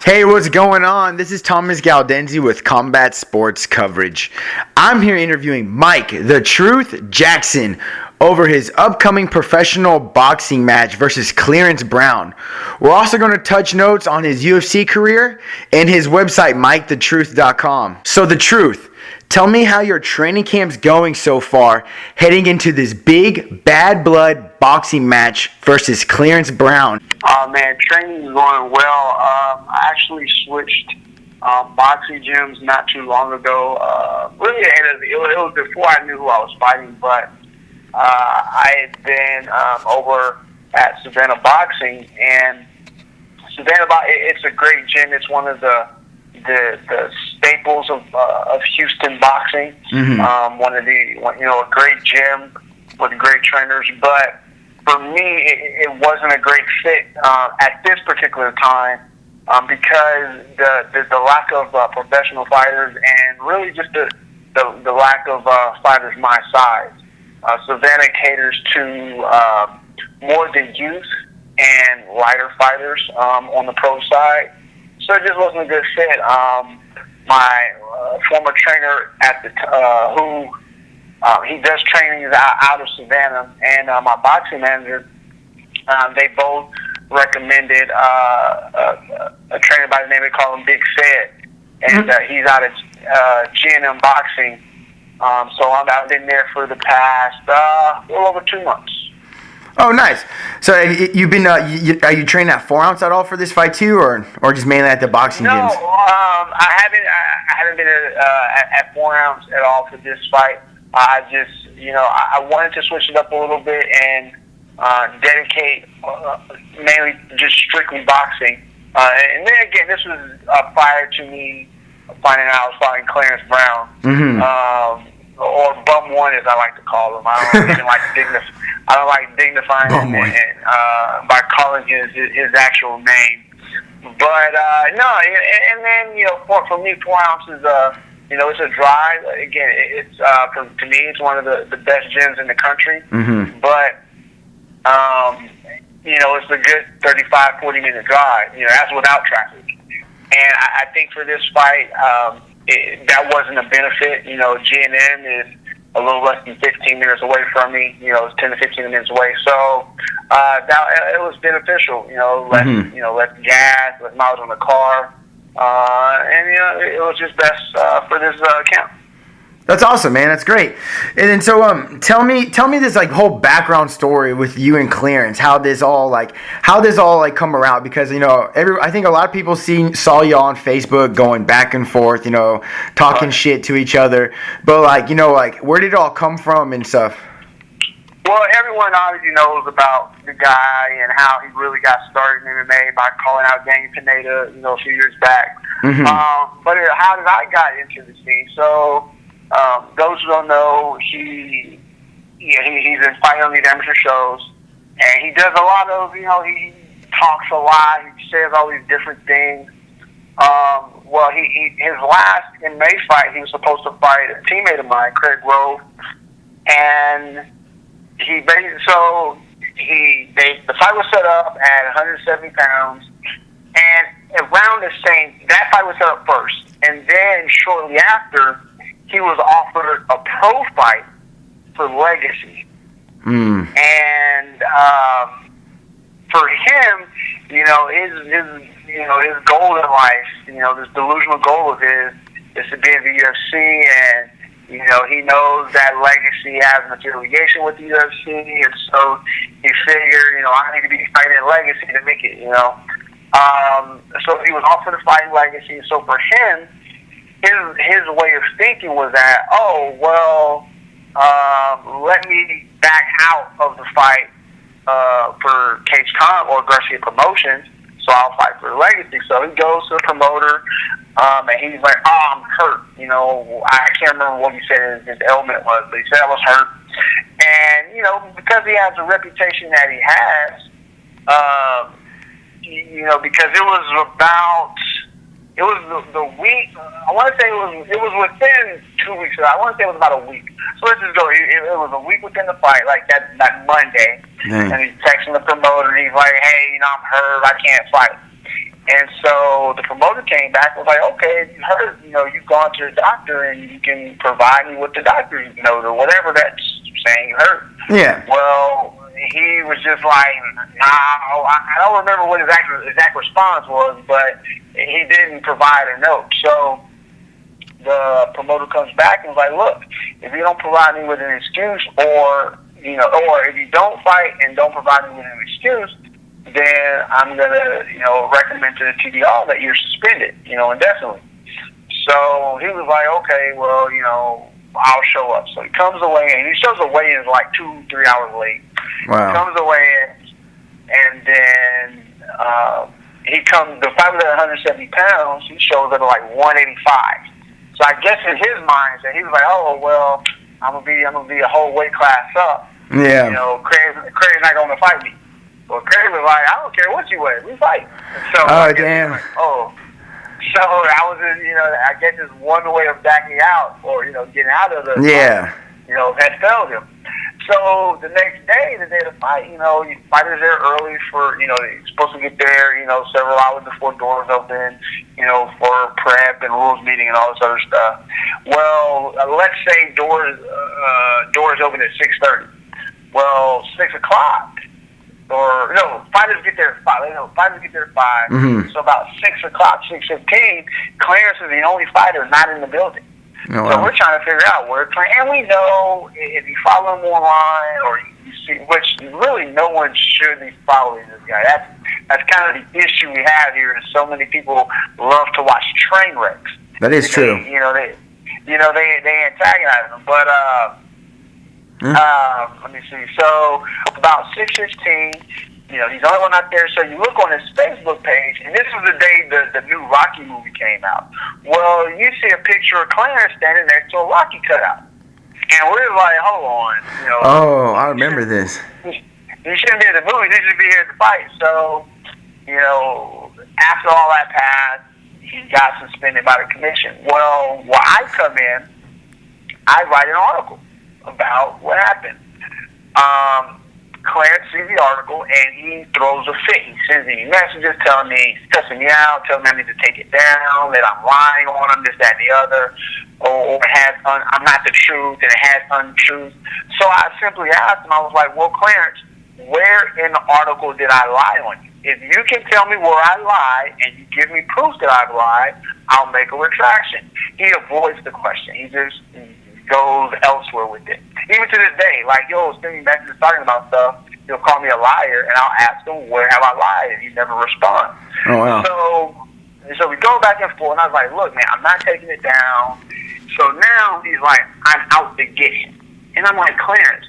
Hey, what's going on? This is Thomas Galdenzi with Combat Sports Coverage. I'm here interviewing Mike The Truth Jackson over his upcoming professional boxing match versus Clarence Brown. We're also going to touch notes on his UFC career and his website, MikeTheTruth.com. So, The Truth, tell me how your training camp's going so far heading into this big, bad blood boxing match versus Clarence Brown. Oh man, training is going well. I actually switched boxing gyms not too long ago. Really ahead of it was before I knew who I was fighting, but I had been over at Savannah Boxing, and it's a great gym. It's one of the staples of Houston boxing. Mm-hmm. A great gym with great trainers, but for me, it wasn't a great fit at this particular time because the lack of professional fighters and really just the lack of fighters my size. Savannah caters to more the youth and lighter fighters on the pro side, so it just wasn't a good fit. My former trainer at the he does trainings out of Savannah, and my boxing manager, they both recommended a trainer by the name, they call him Big Fed, and he's out of G&M Boxing. So I've been there for the past a little over 2 months. Oh, nice. So you've been are you training at 4 ounce at all for this fight too, or just mainly at the boxing gyms? No, I haven't been at 4 ounce at all for this fight. I just, I wanted to switch it up a little bit and dedicate mainly just strictly boxing. And then again, this was prior to me finding out I was fighting Clarence Brown, or Bum One, as I like to call him. I don't like dignifying him by calling his actual name. But no, and then for me, 4 ounces. It's a drive. Again, it's to me, it's one of the best gyms in the country. Mm-hmm. But it's a good 35, 40-minute drive. That's without traffic. And I think for this fight, that wasn't a benefit. G&M is a little less than 15 minutes away from me. It's 10 to 15 minutes away. So it was beneficial. Less gas, less miles on the car. And it was just best for this account. That's awesome, man. That's great. And then so tell me this whole background story with you and Clarence. How this all come around, because I think a lot of people saw you on Facebook going back and forth, talking shit to each other. But where did it all come from and stuff? Well, everyone obviously knows about the guy and how he really got started in MMA by calling out Danny Pineda, a few years back. Mm-hmm. But how did I got into the scene? So, those who don't know, he's been fighting on these amateur shows, and he does a lot of, he talks a lot, he says all these different things. His last MMA fight, he was supposed to fight a teammate of mine, Craig Grove, and the fight was set up at 170 pounds, and around that fight was set up first, and then shortly after, he was offered a pro fight for Legacy. And for him, his goal in life, this delusional goal of his is to be in the UFC, and he knows that Legacy has an affiliation with the UFC, and so he figured, I need to be fighting Legacy to make it, So he was offered a fight in Legacy. So for him, his way of thinking was that, let me back out of the fight for Cage Comp or Garcia Promotions, so I'll fight for Legacy. So he goes to the promoter, and he's like, I'm hurt. I can't remember what he said his ailment was, but he said I was hurt. And, because he has the reputation that he has, because it was the week, I want to say it was within 2 weeks. I want to say it was about a week. So let's just go. It was a week within the fight, like that Monday. Dang. And he's texting the promoter, and he's like, hey, I'm hurt. I can't fight. And so the promoter came back and was like, okay, you heard, you've gone to the doctor and you can provide me with the doctor's note or whatever that's saying you heard. Yeah. Well, he was just like, nah, I don't remember what his exact response was, but he didn't provide a note. So the promoter comes back and was like, look, if you don't provide me with an excuse or if you don't fight and don't provide me with an excuse, then I'm going to, recommend to the TDR that you're suspended, indefinitely. So he was like, okay, well, I'll show up. So he comes away, and he shows the weigh-in like 2-3 hours late. Wow. He comes away, and then the fight was at 170 pounds. He shows up at like 185. So I guess in his mindset, he was like, oh, well, I'm gonna be a whole weight class up. Yeah. Craig's not gonna fight me. Well, Craig was like, I don't care what you weigh, we fight. So damn. Like, so I was, I guess it's one way of backing out or getting out of the yeah. Had failed him. So the next day, the day of the fight, fighters there early for, they're supposed to get there, several hours before doors open, for prep and rules meeting and all this other stuff. Well, let's say doors open at 6:30. Well, 6 o'clock, or no, fighters get there at 5. Fighters get there at 5. Mm-hmm. So about 6 o'clock, 6:15, Clarence is the only fighter not in the building. Oh, wow. So we're trying to figure out where Clarence, and we know if you follow him online or you see, which really no one should be following this guy. That's kind of the issue we have here. Is so many people love to watch train wrecks. That is true. They antagonize him, but let me see. So about 6:15, he's the only one out there. So you look on his Facebook page, and this was the day the new Rocky movie came out. Well, you see a picture of Clarence standing next to a Rocky cutout, and we're like, hold on, Oh, I remember this. He shouldn't be in the movie. He should be here to fight. So, after all that passed, he got suspended by the commission. Well, when I come in, I write an article about what happened. Clarence sees the article and he throws a fit. He sends me messages telling me, he's cussing me out, telling me I need to take it down, that I'm lying on him, this, that, and the other, or I'm not the truth and it has untruth. So I simply asked him, I was like, well, Clarence, where in the article did I lie on you? If you can tell me where I lied and you give me proof that I've lied, I'll make a retraction. He avoids the question. He just goes elsewhere with it. Even to this day, like, send me messages talking about stuff, he'll call me a liar, and I'll ask him, where have I lied? And he never responds. Oh, wow. So we go back and forth, and I was like, look, man, I'm not taking it down. So now he's like, I'm out to get him. And I'm like, Clarence,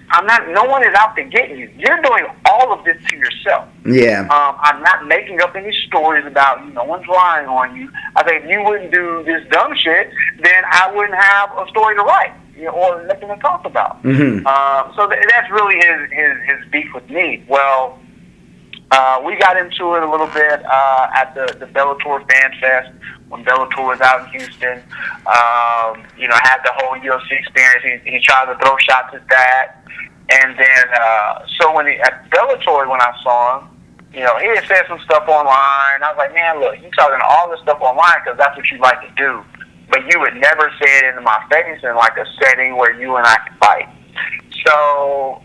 no one is out to get you. You're doing all of this to yourself. Yeah. I'm not making up any stories about you. No one's lying on you. I think if you wouldn't do this dumb shit, then I wouldn't have a story to write, or nothing to talk about. Mm-hmm. So that's really his beef with me. Well, we got into it a little bit at the Bellator Fan Fest when Bellator was out in Houston. I had the whole UFC experience. He tried to throw shots at that. And then, so at Bellator, when I saw him, he had said some stuff online. I was like, man, look, you're talking all this stuff online because that's what you like to do. But you would never say it into my face in like a setting where you and I can fight. So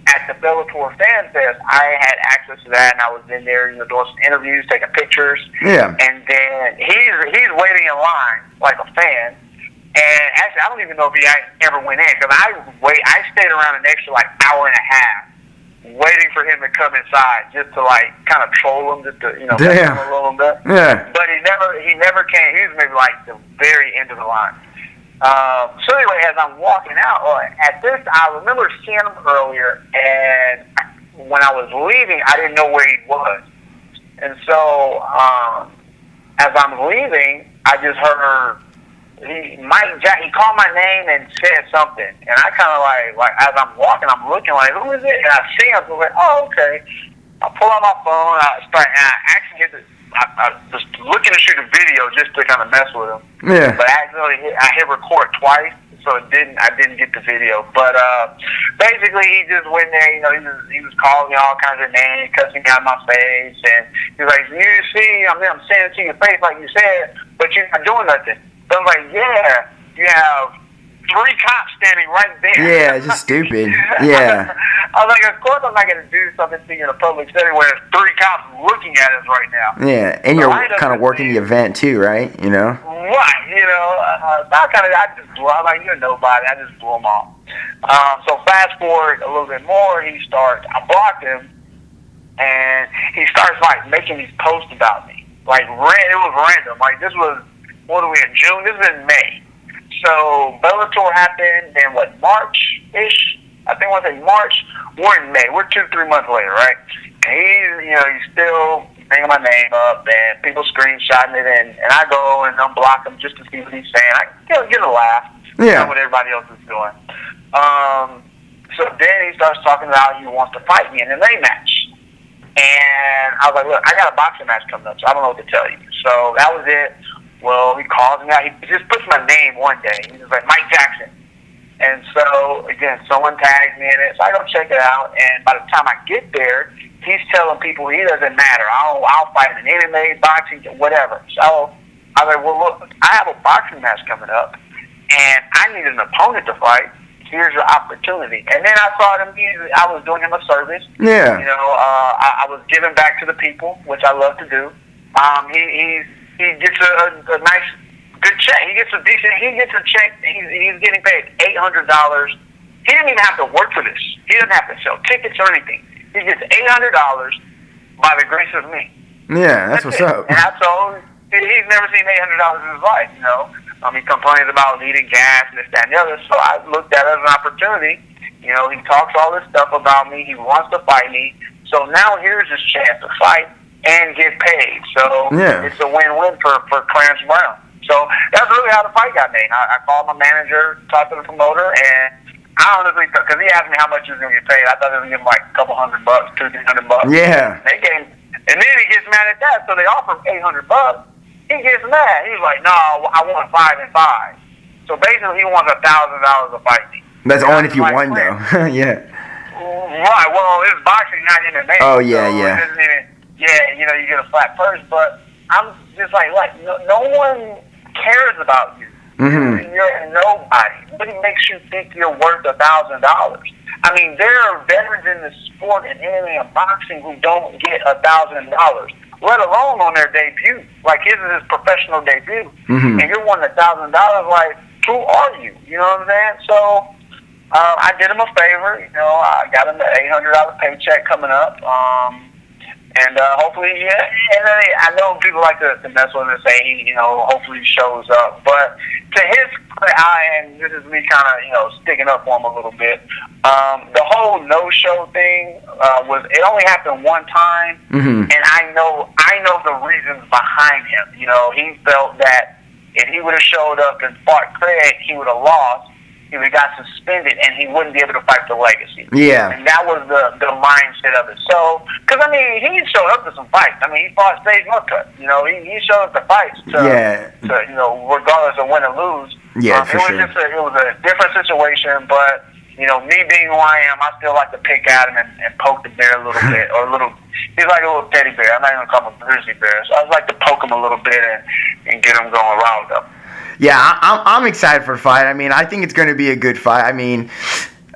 at the Bellator Fan Fest, I had access to that, and I was in there, doing some interviews, taking pictures. Yeah. And then he's waiting in line like a fan. And actually, I don't even know if he ever went in because I stayed around an extra like hour and a half waiting for him to come inside just to like kind of troll him, just to mess him a little bit. Yeah. But he never came. He was maybe like the very end of the line. So anyway, as I'm walking out, at this, I remember seeing him earlier, and when I was leaving, I didn't know where he was. And so as I'm leaving, I just heard he called my name and said something, and I kind of like as I'm walking, I'm looking like, who is it? And I see him, so I'm like, oh, okay. I pull out my phone, I actually hit I was looking to shoot a video just to kind of mess with him. Yeah. But I hit record twice, so I didn't get the video. But basically, he just went there. You know, he was calling me all kinds of names, cussing out my face, and he was like, "You see, I'm saying it to your face like you said, but you're not doing nothing." So I'm like, "Yeah, you have 3 cops standing right there." Yeah, it's just stupid. Yeah. I was like, of course I'm not going to do something to you in a public setting where there's 3 cops looking at us right now. Yeah, and you're kind of working the event too, right? You know? Right, you know. I just blew, I'm like, you're nobody. I just blew him off. So fast forward a little bit more, I blocked him, and he starts, like, making these posts about me. Like, it was random. Like, this was, what are we in, June? This is in May. So Bellator happened in March-ish. I think I say March. We're in May. We're 2-3 months later, right? And he's still bringing my name up, and people screenshotting it, and I go and unblock him just to see what he's saying. I get a laugh. Yeah. Know what everybody else is doing. So then he starts talking about he wants to fight me in an A match. And I was like, look, I got a boxing match coming up, so I don't know what to tell you. So that was it. Well, he calls me out. He just puts my name one day. He's just like, Mike Jackson. And so, again, someone tags me in it. So I go check it out. And by the time I get there, he's telling people he doesn't matter. I'll fight in MMA, boxing, whatever. So I was like, well, look, I have a boxing match coming up, and I need an opponent to fight. Here's your opportunity. And then I saw it immediately. I was doing him a service. Yeah. I was giving back to the people, which I love to do. He gets a nice, good check. He gets a check. He's getting paid $800. He didn't even have to work for this. He doesn't have to sell tickets or anything. He gets $800 by the grace of me. Yeah, that's what's up. And I told him he's never seen $800 in his life, you know. He complains about needing gas and this, that, and the other. So I looked at it as an opportunity. You know, he talks all this stuff about me. He wants to fight me. So now here's his chance to fight and get paid. So It's a win-win for Clarence Brown. So that's really how the fight got made. I called my manager, talked to the promoter, and I honestly thought, because he asked me how much he was going to get paid, I thought they were going to give him like a couple $100, $200-$300. Yeah. And then he gets mad at that, so they offer him $800. He gets mad. He's like, no, I want 5 and 5. So basically, he wants $1,000 to fight me. That's only if you won, though. Yeah. Right. Well, it's boxing, not MMA. Oh, yeah, so yeah. It doesn't even, you get a flat purse, but I'm just like no one cares about you. Mm-hmm. You're nobody. What makes you think you're worth $1,000? I mean, there are veterans in the sport in MMA and boxing who don't get $1,000, let alone on their debut. Like his is his professional debut, mm-hmm. and you're wanting $1,000. Like, who are you? You know what I'm saying? So I did him a favor. You know, I got him the $800 paycheck coming up. And hopefully, and I know people like to mess with him and say, hopefully he shows up. But to his credit, and this is me kind of, sticking up for him a little bit, the whole no-show thing it only happened one time, mm-hmm. and I know the reasons behind him. He felt that if he would have showed up and fought Craig, he would have lost. He would have got suspended, and he wouldn't be able to fight for legacy. Yeah. And that was the mindset of it. So, because, he showed up to some fights. He fought Sage Northcutt. He showed up to fights to regardless of win or lose. Yeah, for sure. It was a different situation, but, me being who I am, I still like to pick at him and poke the bear a little bit, he's like a little teddy bear. I'm not even calling him a grizzly bear. So I just like to poke him a little bit and get him going riled up. Yeah, I'm excited for the fight. I think it's going to be a good fight.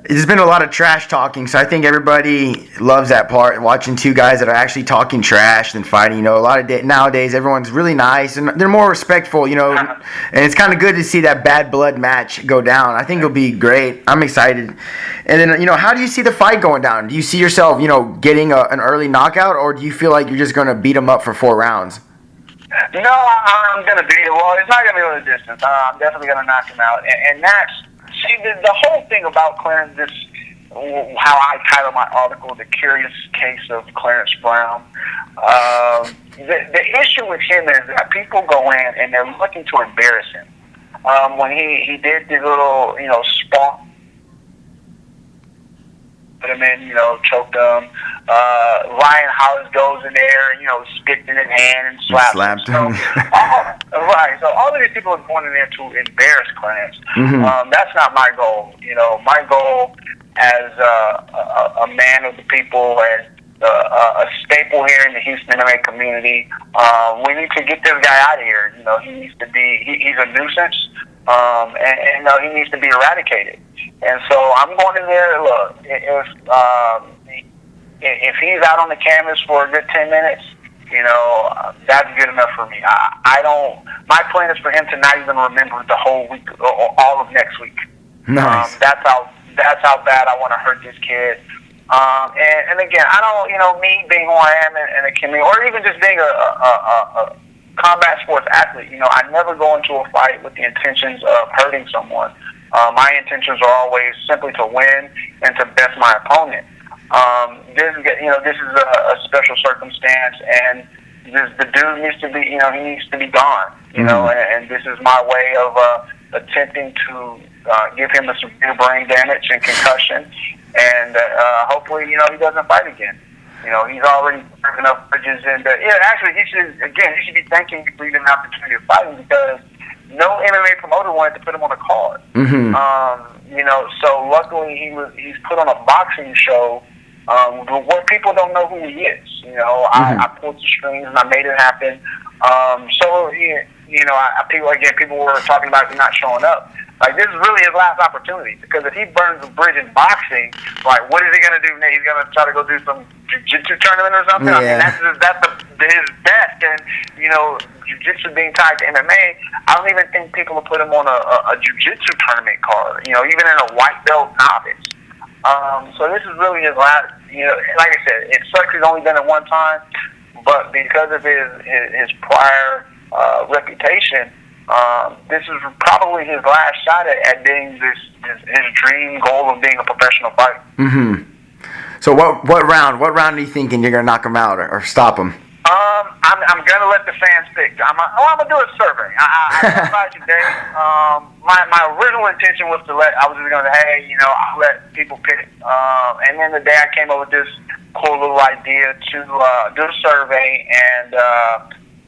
There's been a lot of trash talking, so I think everybody loves that part, watching two guys that are actually talking trash than fighting. A lot of nowadays, everyone's really nice, and they're more respectful, and it's kind of good to see that bad blood match go down. I think it'll be great. I'm excited. And then, how do you see the fight going down? Do you see yourself, getting an early knockout, or do you feel like you're just going to beat him up for 4 rounds? No, I'm going to beat him. Well, it's not going to be over the distance. I'm definitely going to knock him out. And that's, the whole thing about Clarence, how I title my article, The Curious Case of Clarence Brown. The issue with him is that people go in and they're looking to embarrass him. When he did the little, spot put him in, choked him. Ryan Hollis goes in there and, spit in his hand and slapped him. So all of these people are going in there to embarrass Clarence. That's not my goal. My goal as a man of the people and a staple here in the Houston MMA community, we need to get this guy out of here. He needs to be, he's a nuisance, and he needs to be eradicated. And so I'm going in there. Look, if he's out on the canvas for a good 10 minutes, that's good enough for me. My plan is for him to not even remember the whole week or all of next week. Nice. That's how bad I want to hurt this kid. And again, I don't, me being who I am and a community, or even just being a combat sports athlete, I never go into a fight with the intentions of hurting someone. My intentions are always simply to win and to best my opponent. This is a special circumstance, and the dude needs to be, he needs to be gone, and this is my way of attempting to give him a severe brain damage and concussion, and hopefully, he doesn't fight again. He's already broken up bridges, and actually, he should be thanking me for even the opportunity of fighting, because no MMA promoter wanted to put him on a card. So luckily he's put on a boxing show where people don't know who he is. I pulled the strings and I made it happen. People were talking about him not showing up. Like, this is really his last opportunity, because if he burns the bridge in boxing, like, what is he going to do next? He's going to try to go do some jiu-jitsu tournament or something? Yeah. I mean, that's his best. And, jiu-jitsu being tied to MMA, I don't even think people will put him on a jiu-jitsu tournament card, even in a white belt novice. So this is really his last, like I said, it sucks he's only done it one time, but because of his prior reputation, this is probably his last shot at being his dream goal of being a professional fighter. So what round are you thinking you're gonna knock him out or stop him? I'm gonna let the fans pick. I'm gonna do a survey. I advise you, Dave. My original intention was I'll let people pick. And then the day I came up with this cool little idea to do a survey, and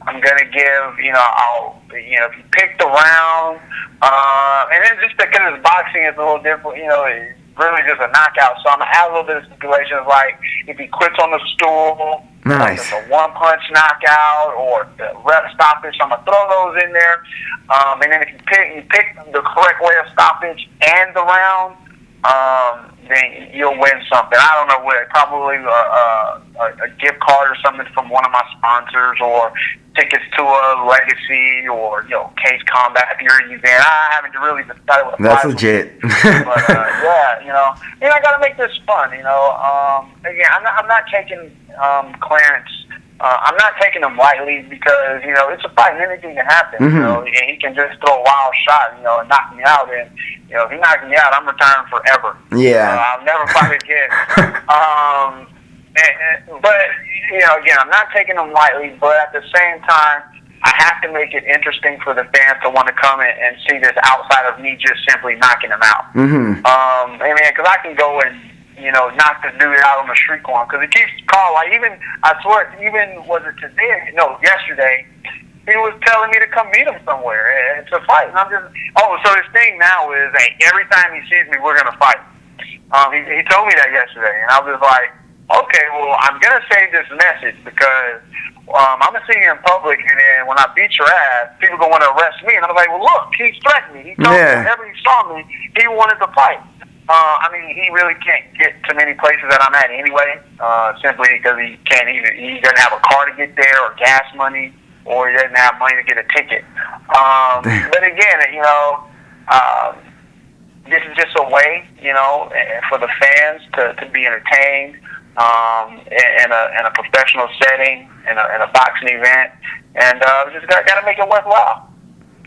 I'm gonna give, if you pick the round, and then just because it's boxing, it's a little different, it's really just a knockout. So I'm gonna add a little bit of stipulations, like if he quits on the stool, nice, it's a one-punch knockout, or the ref stoppage. So I'm gonna throw those in there, and then if you pick the correct way of stoppage and the round, then you'll win something. I don't know what, probably a gift card or something from one of my sponsors, or tickets to a Legacy, or Cage Combat if you're an event. I haven't really decided what. That's legit. But I gotta make this fun. Again, I'm not taking Clarence. I'm not taking him lightly, because it's a fight and anything can happen. And he can just throw a wild shot, and knock me out. And if he knocks me out, I'm retiring forever. Yeah. I'll never fight again. But again, I'm not taking him lightly. But at the same time, I have to make it interesting for the fans to want to come in and see this outside of me just simply knocking him out. Because I can go and knock this dude out on the street corner, because he keeps calling. Like, was it today? No, yesterday. He was telling me to come meet him somewhere and to fight. And I'm just, so his thing now is, hey, every time he sees me, we're gonna fight. He told me that yesterday, and I was like, okay, well, I'm gonna save this message, because I'm gonna see you in public, and then when I beat your ass, people gonna want to arrest me. And I'm like, well, look, he threatened me. He told me whenever he saw me, he wanted to fight. He really can't get to many places that I'm at anyway, simply because he doesn't have a car to get there, or gas money, or he doesn't have money to get a ticket. But again, this is just a way, for the fans to be entertained, in a professional setting, in a boxing event, and just got to make it worthwhile.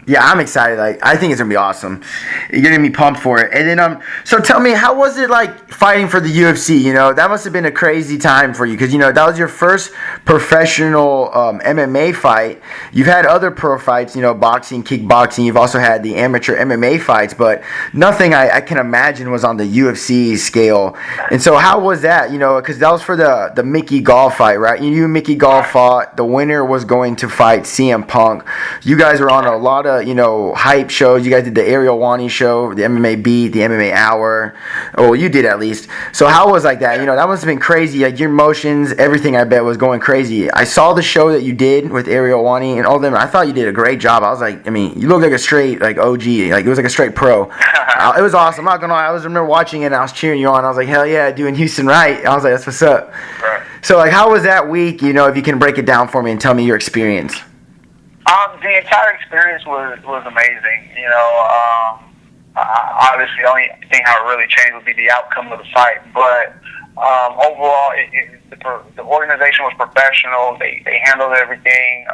Yeah, I'm excited. Like, I think it's gonna be awesome. You're gonna be pumped for it. And then, so tell me, how was it like fighting for the UFC? You know, that must have been a crazy time for you because you know that was your first professional MMA fight. You've had other pro fights, you know, boxing, kickboxing. You've also had the amateur MMA fights, but nothing I can imagine was on the UFC scale. And so, how was that? You know, because that was for the Mickey Gall fight, right? You and Mickey Gall fought. The winner was going to fight CM Punk. You guys were on a lot of, you know, hype shows. You guys did the Ariel Wani show, the MMA Beat, the MMA Hour. Oh, you did at least. So how was like that? You know, that must have been crazy. Like your emotions, everything I bet was going crazy. I saw the show that you did with Ariel Wani and all them. I thought you did a great job. I was like, I mean, you look like a straight like OG. Like it was like a straight pro. It was awesome. I'm not gonna lie. I remember watching it and I was cheering you on. I was like, hell yeah, doing Houston right. I was like, that's what's up. Right. So like, how was that week? You know, if you can break it down for me and tell me your experience. The entire experience was amazing. You know, obviously the only thing I would really change would be the outcome of the fight. But overall, the organization was professional. They handled everything.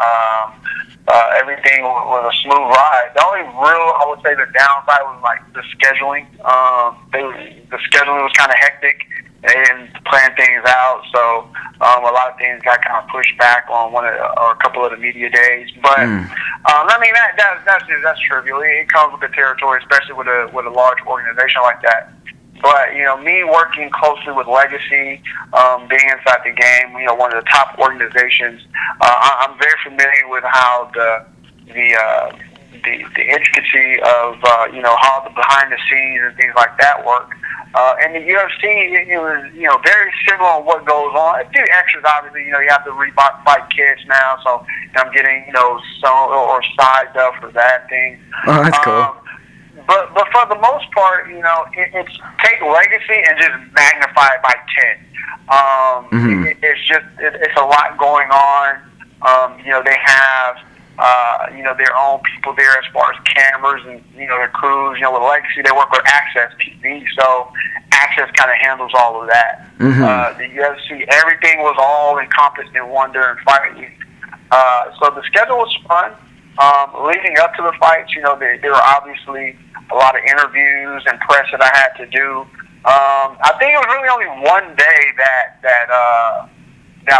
Everything was a smooth ride. The only real, I would say, the downside was like the scheduling. The scheduling was kind of hectic. They didn't plan things out, so a lot of things got kind of pushed back on one or a couple of the media days. But I mean that's trivial. It comes with the territory, especially with a large organization like that. But you know, me working closely with Legacy, being inside the game, you know, one of the top organizations, I'm very familiar with how the intricacy of you know, how the behind the scenes and things like that work. And the UFC, it was, you know, very similar on what goes on. A few extras, obviously, you know, you have the Reebok fight kits now, so I'm getting, you know, some or sized up for that thing. Oh, that's cool. But for the most part, you know, it's take Legacy and just magnify it by 10. It's a lot going on. You know, they have you know, their own people there as far as cameras and, you know, their crews. You know, with Legacy, they work with Access TV, so Access kind of handles all of that. The UFC, everything was all encompassed in one during fighting. So the schedule was fun. Leading up to the fights, you know, there were obviously a lot of interviews and press that I had to do. I think it was really only one day that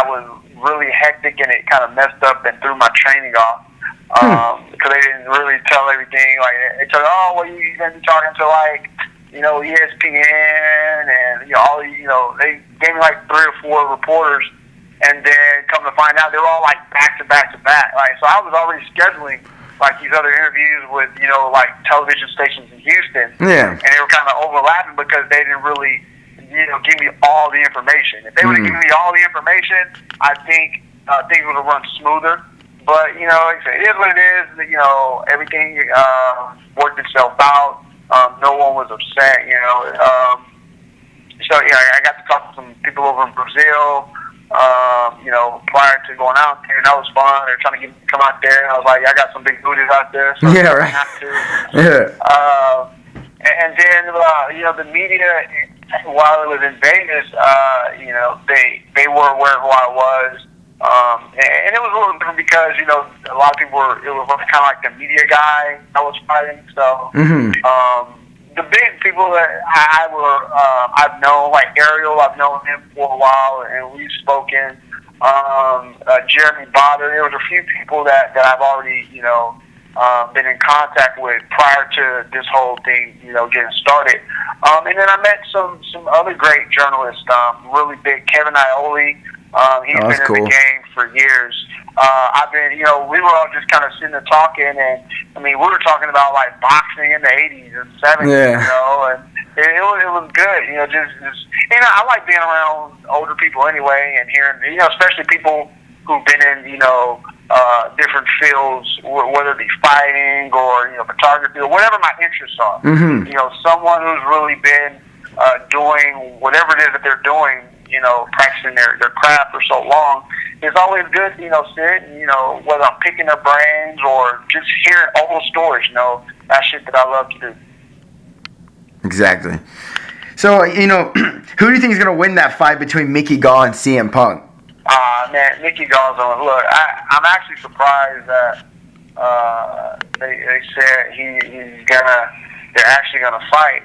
was really hectic and it kind of messed up and threw my training off. Because they didn't really tell everything. Like they told, oh, well, you're gonna be talking to like, you know, ESPN and you know, all, you know, they gave me like 3 or 4 reporters, and then come to find out they were all like back to back to back. Like, so I was already scheduling like these other interviews with, you know, like television stations in Houston. Yeah. And they were kind of overlapping because they didn't really, you know, give me all the information. If they would have given me all the information, I think things would have run smoother. But, you know, like I said, it is what it is. You know, everything worked itself out. No one was upset, you know. So, yeah, I got to talk to some people over in Brazil, you know, prior to going out there, and that was fun. They were trying to get me to come out there, and I was like, I got some big booties out there, so yeah, right. I have to. Yeah. And then, you know, the media, while it was in Vegas, you know, they were aware of who I was. And it was a little different because, you know, a lot of people it was kind of like the media guy I was fighting. So, the big people that I've known, like Ariel, I've known him for a while, and we've spoken. Jeremy Botter, there was a few people that I've already, you know, been in contact with prior to this whole thing, you know, getting started. And then I met some other great journalists, really big, Kevin Iole. He's been in the game for years. I've been, you know, we were all just kind of sitting there talking, and I mean, we were talking about like boxing in the 80s and 70s, you know, and it was good, you know, just, you know, I like being around older people anyway, and hearing, you know, especially people who've been in, you know, different fields, whether it be fighting or, you know, photography or whatever my interests are. You know, someone who's really been doing whatever it is that they're doing, you know, practicing their craft for so long, it's always good to, you know, sit and, you know, whether I'm picking their brains or just hearing old stories, you know, that shit that I love to do. Exactly. So, you know, who do you think is going to win that fight between Mickey Gall and CM Punk? Man, Mickey Gall's on. Look, I'm actually surprised that they said they're actually gonna fight.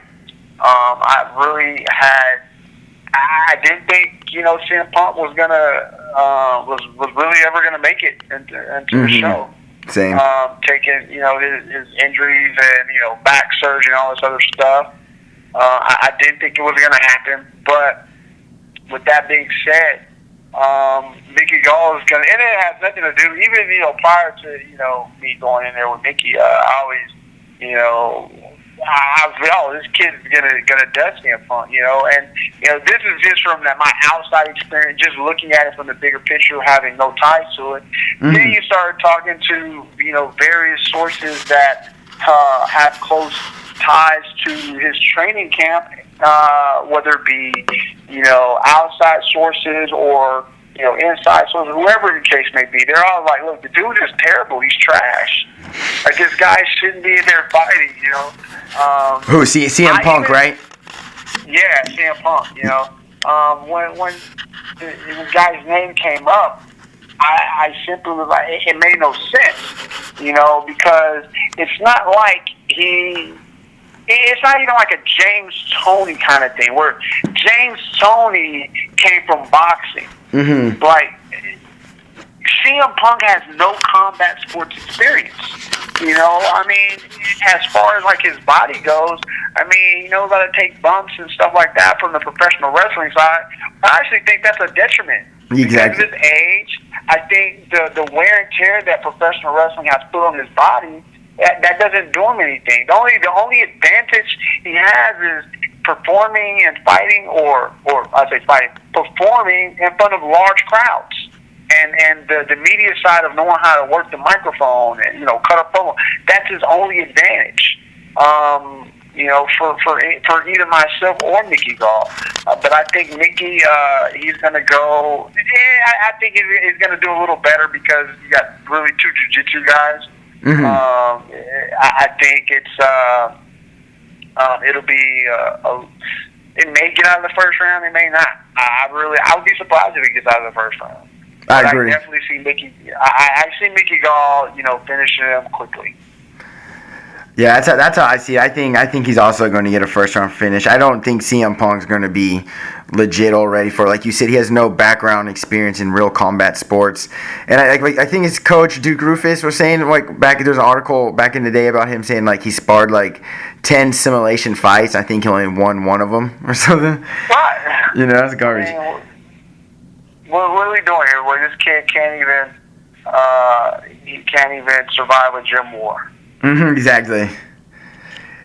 I didn't think, CM Punk was was really ever gonna make it into the show. Same. Taking, his injuries and, back surgery and all this other stuff. I didn't think it was gonna happen, but with that being said, Mickey Gall is gonna, and it has nothing to do, even, prior to, me going in there with Mickey, I always, this kid's gonna dust CM Punk, and this is just from my outside experience, just looking at it from the bigger picture, having no ties to it. Then you start talking to various sources that have close ties to his training camp, whether it be outside sources or inside sources, whoever the case may be. They're all like, look, the dude is terrible. He's trash. Like, this guy shouldn't be in there fighting, Who, CM Punk, right? Yeah, CM Punk, When the guy's name came up, I simply was like, it made no sense, because it's not like it's not even like a James Toney kind of thing, where James Toney came from boxing. Like, CM Punk has no combat sports experience. As far as like his body goes, he knows how to take bumps and stuff like that from the professional wrestling side. I actually think that's a detriment. Exactly. Because of his age, I think the wear and tear that professional wrestling has put on his body, that doesn't do him anything. The only advantage he has is performing and fighting, or I say fighting, performing in front of large crowds. And the media side of knowing how to work the microphone and cut a promo, that's his only advantage. For either myself or Mickey Gall. But I think Mickey, he's going to go. I think he's going to do a little better because you got really two jiu-jitsu guys. I think it'll be. It may get out of the first round. It may not. I would be surprised if it gets out of the first round. I agree. I definitely see Mickey. I see Mickey Gall, finishing him quickly. Yeah, that's how I see it. I think he's also going to get a first round finish. I don't think CM Punk's going to be legit already for, like you said, he has no background experience in real combat sports. And I think his coach Duke Rufus was saying, like, there's an article back in the day about him saying like he sparred like 10 simulation fights. I think he only won one of them or something. What? That's garbage. What are we doing here? Where this kid can't even survive a gym war. Exactly.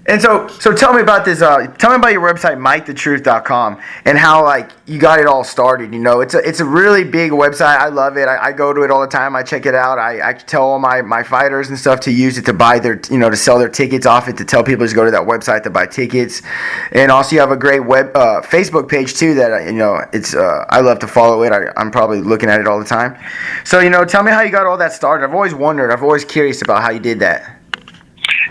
And so tell me about this. Tell me about your website, MikeTheTruth.com, and how like you got it all started. It's a really big website. I love it. I go to it all the time. I check it out. I tell all my fighters and stuff to use it to buy their to sell their tickets off it. To tell people to go to that website to buy tickets. And also you have a great Facebook page too that it's I love to follow it. I'm probably looking at it all the time. So tell me how you got all that started. I've always wondered. I'm always curious about how you did that.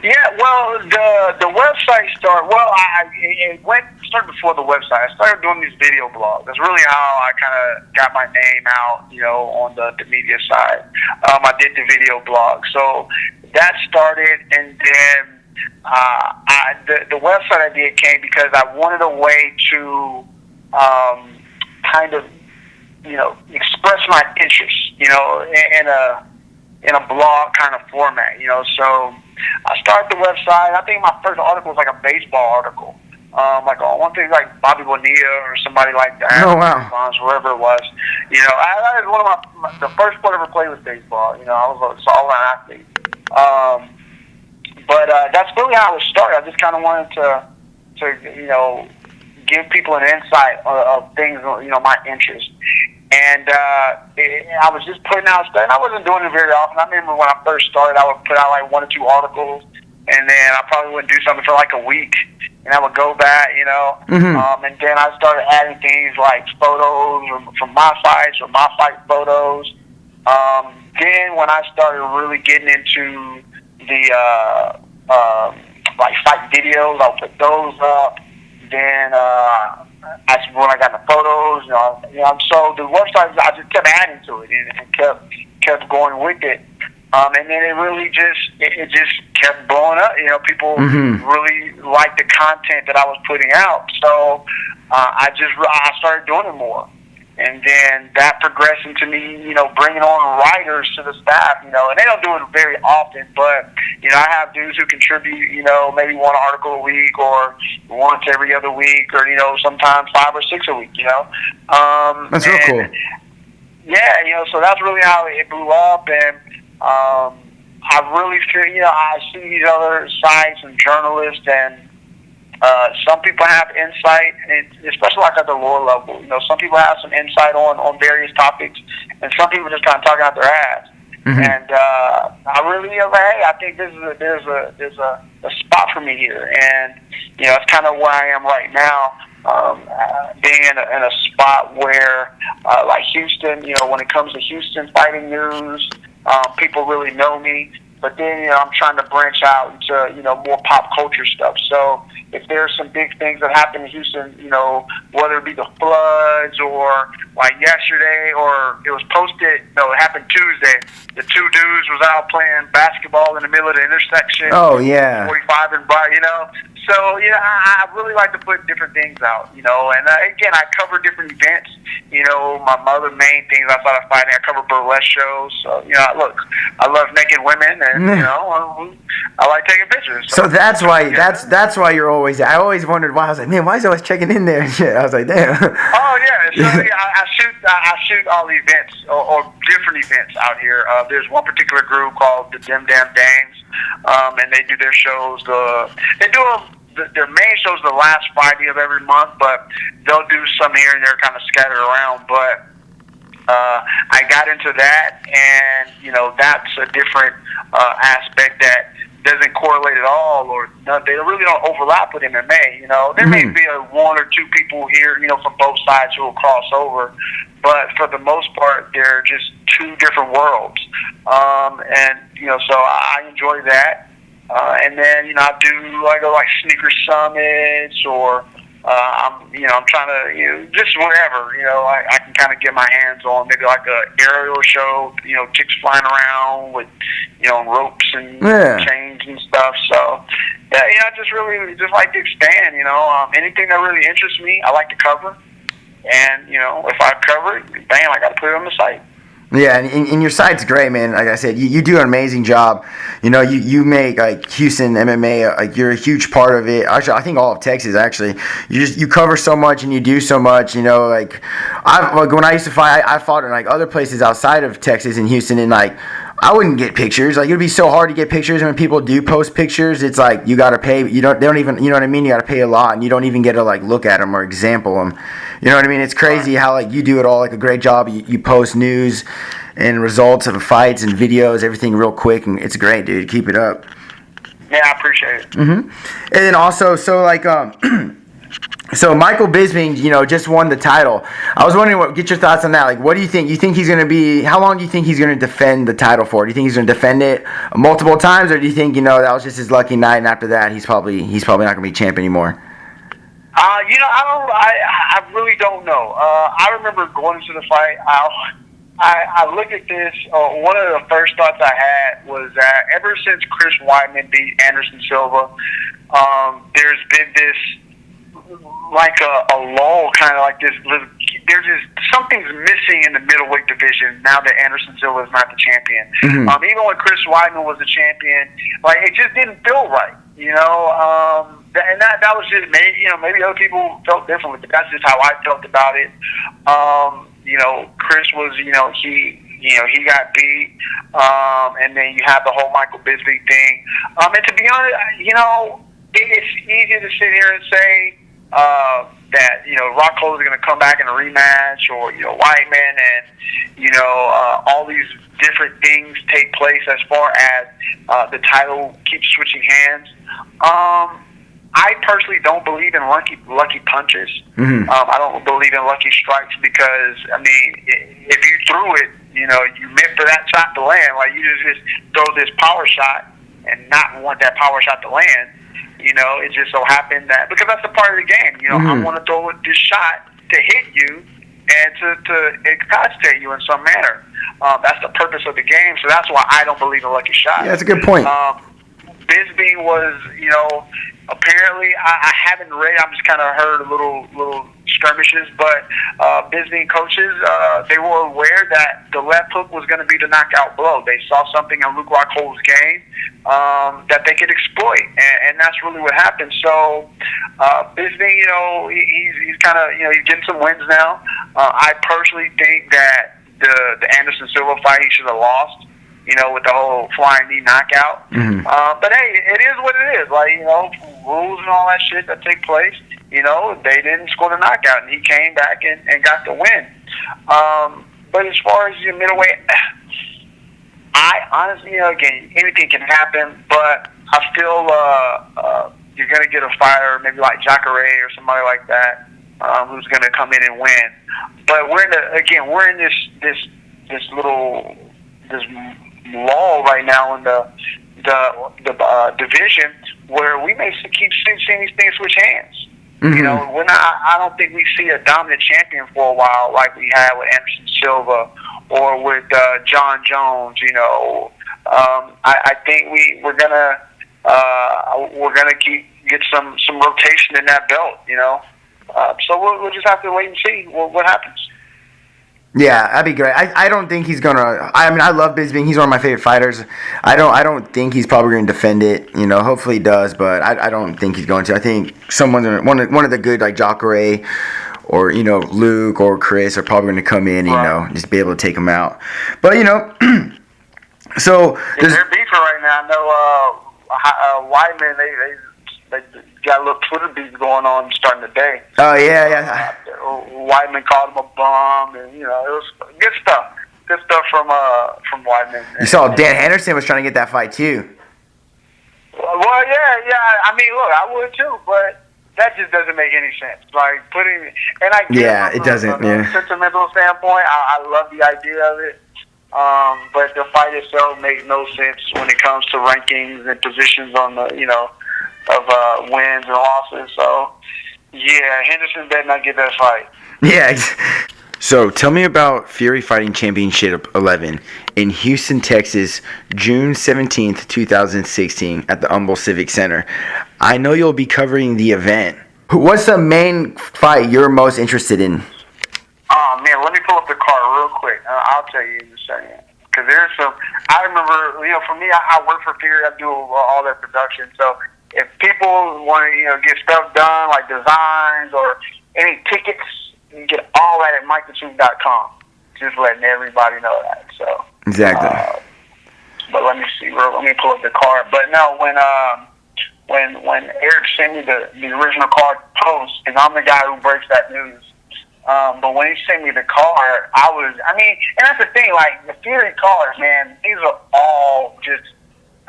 Yeah, well, the website started. Well, it started before the website. I started doing these video blogs. That's really how I kind of got my name out, on the media side. I did the video blog, so that started, and then the website idea came because I wanted a way to kind of express my interest, in a blog kind of format, So I started the website. I think my first article was like a baseball article. One thing like Bobby Bonilla or somebody like that. Oh, wow. Whoever it was. That was one of the first sport I ever played was baseball. I was an all-around athlete. But that's really how it started. I just kind of wanted to give people an insight of things, my interest. And I was just putting out stuff, and I wasn't doing it very often. I remember when I first started, I would put out like 1 or 2 articles, and then I probably wouldn't do something for like a week, and I would go back, and then I started adding things like photos from my fights or my fight photos. Then when I started really getting into the like fight videos, I'll put those up. Then that's when I got the photos, So the website, I just kept adding to it and kept going with it. And then it really it just kept blowing up. You know, people really liked the content that I was putting out. So I started doing it more. And then that progressed into me, you know, bringing on writers to the staff, you know, and they don't do it very often, but, you know, I have dudes who contribute, you know, maybe one article a week or once every other week or, you know, sometimes 5 or 6 a week, you know. That's real cool. Yeah, you know, so that's really how it blew up. And I really feel, you know, I see these other sites and journalists and some people have insight, and especially like at the lower level. You know, some people have some insight on various topics, and some people just kind of talking out their ass. And I really feel like, hey, I think there's a spot for me here, and you know, it's kind of where I am right now, being in a spot where, like Houston, you know, when it comes to Houston fighting news, people really know me. But then, you know, I'm trying to branch out into, you know, more pop culture stuff. So if there's some big things that happen in Houston, you know, whether it be the floods or like yesterday, or it was posted, no, it happened Tuesday. The 2 dudes was out playing basketball in the middle of the intersection. Oh, yeah. 45 and by, you know. So, you know, I really like to put different things out, you know. And, again, I cover different events. You know, my other main things outside of fighting, I cover burlesque shows. So, you know, look, I love naked women, and, you know, I like taking pictures. So that's why that's why you're always. I always wondered why. I was like, man, why is he always checking in there? Shit. I was like, damn. Oh yeah, so yeah, I shoot all the events or different events out here. There's one particular group called the Dim Dam Dames, and they do their shows. Their main shows the last Friday of every month, but they'll do some here and there, kind of scattered around. But I got into that, and you know, that's a different aspect that doesn't correlate at all, or they really don't overlap with MMA. You know, there may be 1 or 2 people here, you know, from both sides who will cross over, but for the most part, they're just 2 different worlds. And you know, so I enjoy that. And then, you know, I go like sneaker summits, or I'm trying to, you know, just whatever, you know, I can kind of get my hands on, maybe like a aerial show, you know, chicks flying around with, you know, ropes and chains and stuff. So, yeah, you know, I just really just like to expand, you know, anything that really interests me, I like to cover. And, you know, if I cover it, bam, I got to put it on the site. Yeah, and your site's great, man. Like I said, you do an amazing job. You know, you make like Houston MMA, like you're a huge part of it. Actually, I think all of Texas. Actually, you cover so much and you do so much. You know, like when I used to fight, I fought in like other places outside of Texas and Houston, and like I wouldn't get pictures. Like, it'd be so hard to get pictures, and when people do post pictures, it's like you gotta pay. They don't even, you know what I mean? You gotta pay a lot, and you don't even get to like look at them or example them. You know what I mean? It's crazy how like you do it all like a great job. You post news and results of fights and videos, everything real quick, and it's great, dude. Keep it up. Yeah, I appreciate it. And then also, so like so Michael Bisping, you know, just won the title. I was wondering, get your thoughts on that. Like, what do you think? You think he's going to be? How long do you think he's going to defend the title for? Do you think he's going to defend it multiple times, or do you think, you know, that was just his lucky night, and after that, he's probably not going to be champ anymore? You know, I really don't know. I remember going into the fight. I looked at this. One of the first thoughts I had was that ever since Chris Weidman beat Anderson Silva, there's been this like a lull, kind of like this little. There's just something's missing in the middleweight division now that Anderson Silva is not the champion. Even when Chris Weidman was the champion, like it just didn't feel right, you know. And that was just maybe, you know, maybe other people felt differently, but that's just how I felt about it. You know, Chris was, you know, he got beat, and then you have the whole Michael Bisping thing. And to be honest, you know, it's easy to sit here and say that, you know, Rockhold is going to come back in a rematch, or, you know, Weidman, and, you know, all these different things take place as far as the title keeps switching hands. I personally don't believe in lucky punches. I don't believe in lucky strikes because, I mean, if you threw it, you know, you meant for that shot to land. Like, you just throw this power shot and not want that power shot to land. You know, it just so happened that, because that's a part of the game. You know, I want to throw this shot to hit you and to incapacitate you in some manner. That's the purpose of the game. So that's why I don't believe in lucky shots. Yeah, that's a good point. Bisbee was, apparently I haven't read. I've just kind of heard little skirmishes, but Bisbee coaches they were aware that the left hook was going to be the knockout blow. They saw something in Luke Rockhold's game that they could exploit, and that's really what happened. So Bisbee, he's kind of he's getting some wins now. I personally think that the Anderson Silva fight he should have lost. With the whole flying knee knockout. Mm-hmm. But hey, it is what it is. Like, rules and all that shit that take place, they didn't score the knockout, and he came back and got the win. But as far as your middleweight, I honestly, again, anything can happen, but I feel you're going to get a fighter, maybe like Jacare or somebody like that, who's going to come in and win. But we're in this lull right now in the division where we may keep seeing these things switch hands. Mm-hmm. I don't think we see a dominant champion for a while like we had with Anderson Silva or with John Jones. I think we're gonna get some rotation in that belt. So we'll just have to wait and see what happens. Yeah, that'd be great. I don't think he's gonna. I love Bisbee. He's one of my favorite fighters. I don't think he's probably gonna defend it. Hopefully he does, but I don't think he's going to. I think one of the good like Jacare or Luke or Chris are probably gonna come in. And, just be able to take him out. But so they're beefing right now. I know Weidman. They got a little Twitter beef going on starting today. Oh yeah. Weidman called him a bum, and it was good stuff. Good stuff from Weidman. You saw Dan Henderson was trying to get that fight too. Well, yeah. I mean, look, I would too, but that just doesn't make any sense. Like it doesn't. From a sentimental standpoint, I love the idea of it. But the fight itself makes no sense when it comes to rankings and positions on the of wins and losses. So, yeah, Henderson better not get that fight. Yeah. So, tell me about Fury Fighting Championship 11 in Houston, Texas, June 17th, 2016 at the Humble Civic Center. I know you'll be covering the event. What's the main fight you're most interested in? Oh, man, let me pull up the card real quick. I'll tell you in a second. Because there's some... I remember, for me, I work for Fury. I do all their production, so... If people want to, get stuff done, like designs or any tickets, you can get all that at MikeTheTruth.com. Just letting everybody know that. So exactly. But let me see. Let me pull up the card. But no, when Eric sent me the original card post, and I'm the guy who breaks that news. But when he sent me the card, and that's the thing. Like the Fury cards, man, these are all just.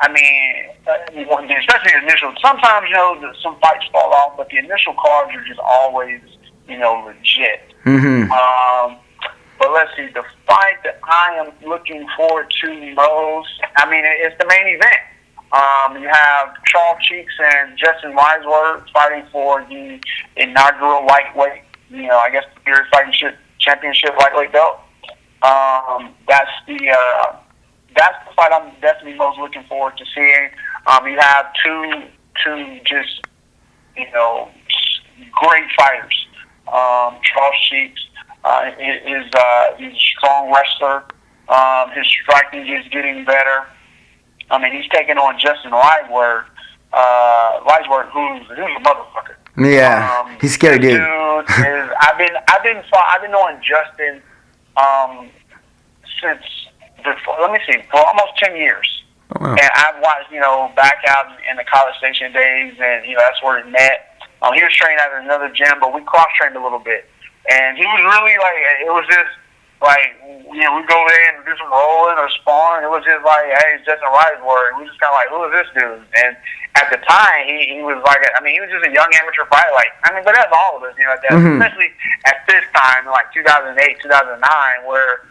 Especially the initial. Sometimes, some fights fall off, but the initial cards are just always, legit. Mm-hmm. But let's see, the fight that I am looking forward to most, it's the main event. You have Charles Cheeks and Justin Weisword fighting for the inaugural lightweight, I guess the Fury Fighting Championship lightweight belt. That's the fight I'm definitely most looking forward to seeing. You have two just, great fighters. Charles Cheeks is a strong wrestler. His striking is getting better. He's taking on Justin Weisword, who's a motherfucker. Yeah, he's scary, dude. I've been knowing Justin since. For almost 10 years. Oh, wow. And I've watched, back out in the College Station days, and, that's where we met. He was training at another gym, but we cross-trained a little bit. And he was really, it was just, we go there and do some rolling or sparring. It was just hey, it's Justin Weisword. We just kind of who is this dude? And at the time, he was he was just a young amateur fighter. But that's all of us, especially at this time, in 2008, 2009, where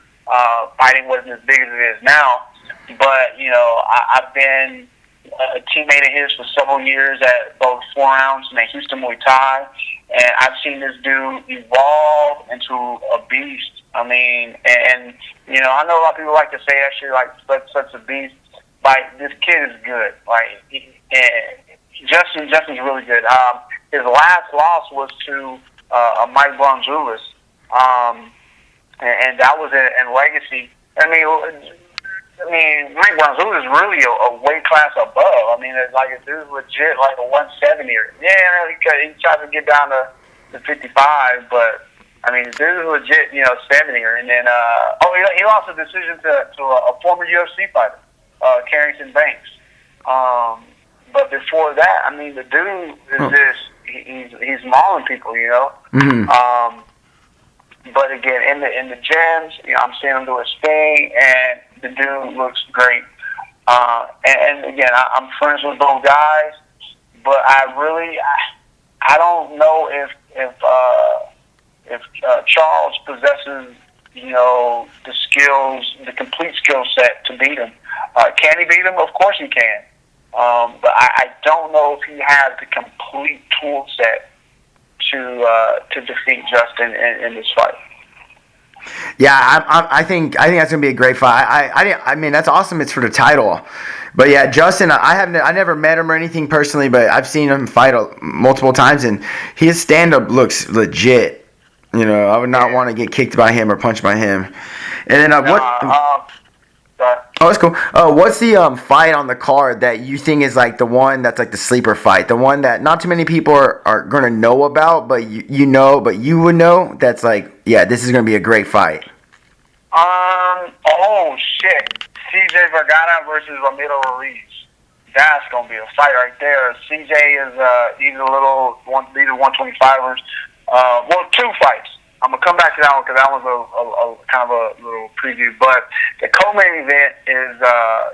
fighting wasn't as big as it is now. But, I've been a teammate of his for several years at both 4 Ounce and at Houston Muay Thai. And I've seen this dude evolve into a beast I mean, and you know, I know a lot of people like to say that shit like such a beast. Like this kid is good. Like Justin's really good. His last loss was to Mike Bronzoulis, and that was in Legacy. I mean, Mike Bronzoulis is really a weight class above. I mean, it's like a dude's legit like a 170er. Yeah, he tried to get down to 55, but I mean, the dude's legit, 70er. And then, he lost a decision to a former UFC fighter, Carrington Banks. But before that, I mean, the dude is just he's mauling people, Mm-hmm. But again, in the gyms, I'm seeing him do his thing, and the dude looks great. And again, I'm friends with both guys, but I don't know if Charles possesses, the skills, the complete skill set to beat him. Can he beat him? Of course he can. But I don't know if he has the complete tool set to defeat Justin in this fight. Yeah, I think that's gonna be a great fight. I mean that's awesome. It's for the title, but yeah, Justin, I never met him or anything personally, but I've seen him fight multiple times, and his stand up looks legit. I would not want to get kicked by him or punched by him. And then Oh, that's cool. What's the fight on the card that you think is like the one that's like the sleeper fight? The one that not too many people are going to know about, but you would know that's like, yeah, this is going to be a great fight. Oh, shit. CJ Vergara versus Ramiro Ruiz. That's going to be a fight right there. CJ is, these are 125ers. Well, two fights. I'm going to come back to that one because that one's a kind of a little preview. But the co-main event is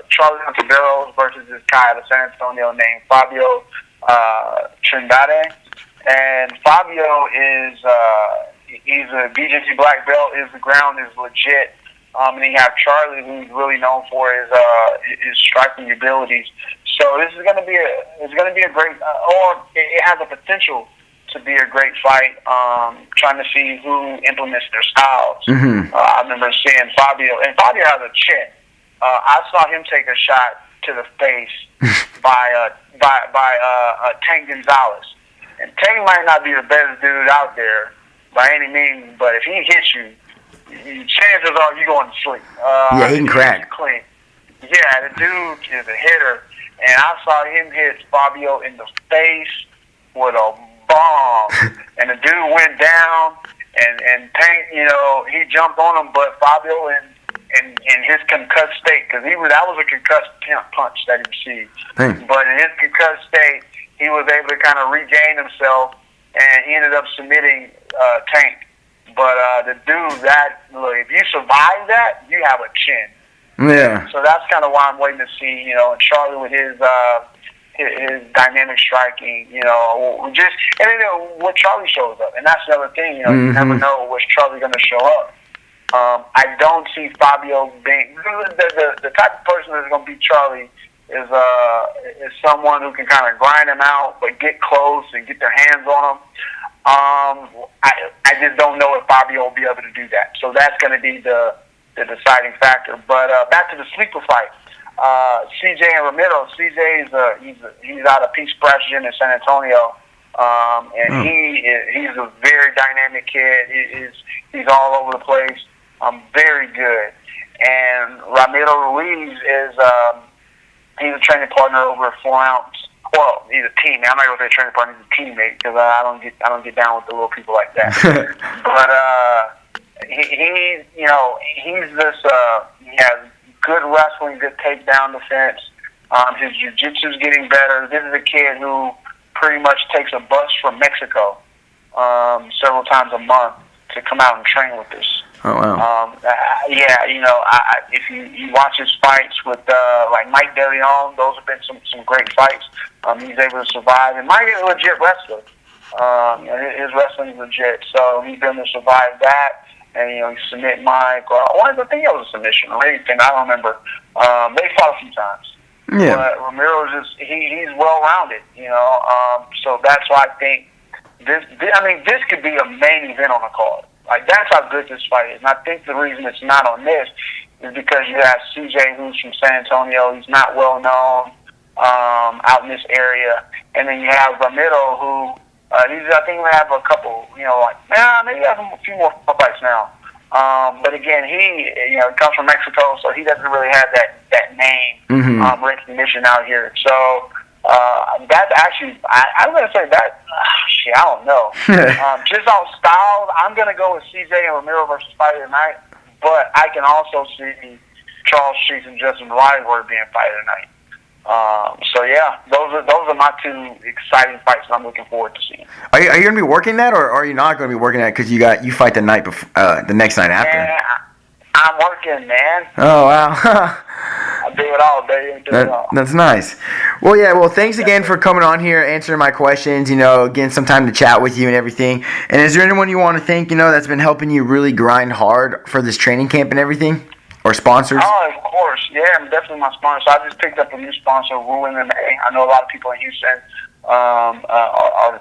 Charlie Ontiveros versus this guy out of San Antonio named Fabio Trindade. And Fabio is he's a BJJ black belt. His ground is legit. And then you have Charlie, who's really known for his striking abilities. So this is going to be a great, or it has a potential to be a great fight, trying to see who implements their styles. Mm-hmm. I remember seeing Fabio, and Fabio has a chin. I saw him take a shot to the face by Tank Gonzalez. And Tank might not be the best dude out there by any means, but if he hits you, chances are you're going to sleep. Yeah, he can crack. Clean. Yeah, the dude is a hitter, and I saw him hit Fabio in the face with a bomb, and the dude went down, and Tank, he jumped on him, but Fabio in his concussed state, because that was a concussed punch that he received. But in his concussed state, he was able to kind of regain himself, and he ended up submitting Tank. But the dude, if you survive that, you have a chin. Yeah. So that's kind of why I'm waiting to see, and Charlie with his dynamic striking, and then what Charlie shows up, and that's the other thing, you never know what's Charlie going to show up. I don't see Fabio being the type of person that's going to beat Charlie is someone who can kind of grind him out, but get close and get their hands on him. I just don't know if Fabio will be able to do that. So that's going to be the deciding factor. But back to the sleeper fight. CJ and Ramiro. CJ he's out of Peace Preston in San Antonio, and he's a very dynamic kid. He's all over the place. Very good. And Ramiro Ruiz is he's a training partner over a 4-ounce. Well, he's a teammate. I'm not going to say training partner. He's a teammate because I don't get down with the little people like that. But he's this. He has good wrestling, good takedown defense. His jiu-jitsu is getting better. This is a kid who pretty much takes a bus from Mexico several times a month to come out and train with us. Oh, wow. If you watch his fights with like Mike DeLeon, those have been some great fights. He's able to survive, and Mike is a legit wrestler. His wrestling is legit, so he's able to survive that. And he submit Mike, or I think it was a submission or anything. I don't remember. They fought a few times. Yeah. But Ramiro's he's well rounded, so that's why I think this could be a main event on the card. Like, that's how good this fight is. And I think the reason it's not on this is because you have CJ, who's from San Antonio. He's not well known out in this area. And then you have Ramiro, who I think he might have a couple, maybe he has a few more fights now. But again, he comes from Mexico, so he doesn't really have that name recognition out here. So that's actually, I'm going to say that, I don't know. Just on style, I'm going to go with CJ and Ramiro versus Fighter Tonight, but I can also see Charles Streets and Justin Riseborough being Fighter Tonight. So yeah, those are my two exciting fights that I'm looking forward to seeing. Are you going to be working that, or are you not going to be working that because you fight the night before, the next night after? Man, I'm working, man. Oh wow. I do it all, baby. That's nice. Well, yeah. Well, thanks again for coming on here, answering my questions. Getting some time to chat with you and everything. And is there anyone you want to thank? That's been helping you really grind hard for this training camp and everything, or sponsors? Oh, of course. Yeah, I'm definitely my sponsor. So I just picked up a new sponsor, Woo MMA. I know a lot of people in Houston are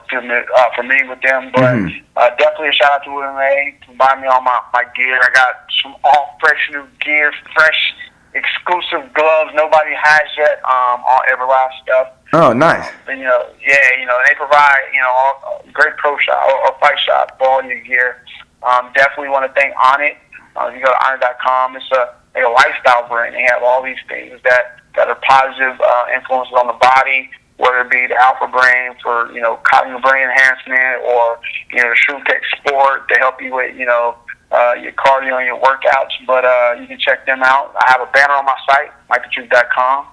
familiar with them, but definitely a shout out to Woo MMA to buy me all my gear. I got some all fresh new gear, fresh exclusive gloves nobody has yet, all Everlast stuff. Oh, nice. And, they provide, all great pro shop or fight shop for all your gear. Definitely want to thank Onnit. If you go to Onnit.com, it's a lifestyle brand. They have all these things that are positive influences on the body, whether it be the Alpha Brain for, cognitive brain enhancement, or, the ShrewTech Sport to help you with, your cardio and your workouts. But you can check them out. I have a banner on my site, MikeTheTruth.com.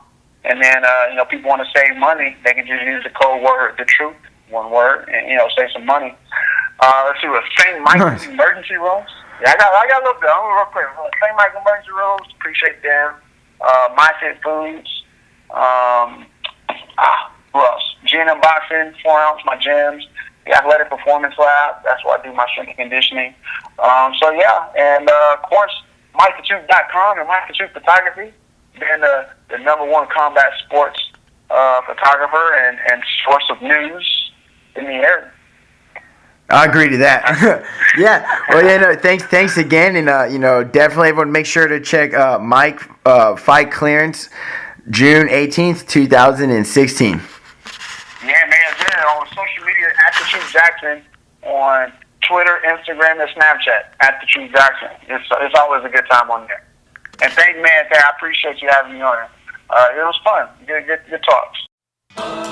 And then, people want to save money, they can just use the code word, the truth, one word, and, save some money. Let's see what St. Mike's Emergency Rooms. Yeah, I got a little bit. I'm real quick. St. Michael Emergency Rooms, appreciate them. MyFit Foods. Who else? Gin and Boxing, 4 ounce, my gyms. The Athletic Performance Lab, that's where I do my strength and conditioning. So yeah, and of course, MikeTheTruth.com and Mike the Truth Photography, being the #1 combat sports photographer and source of news in the area. I agree to that. Yeah. Well, thanks again, and definitely everyone make sure to check Mike Fight Clearance, June 18th, 2016. Yeah, man, on social media @TheTruthJackson, on Twitter, Instagram, and Snapchat @TheTruthJackson. It's always a good time on there. And thank man, I appreciate you having me on here. It was fun. Good talks.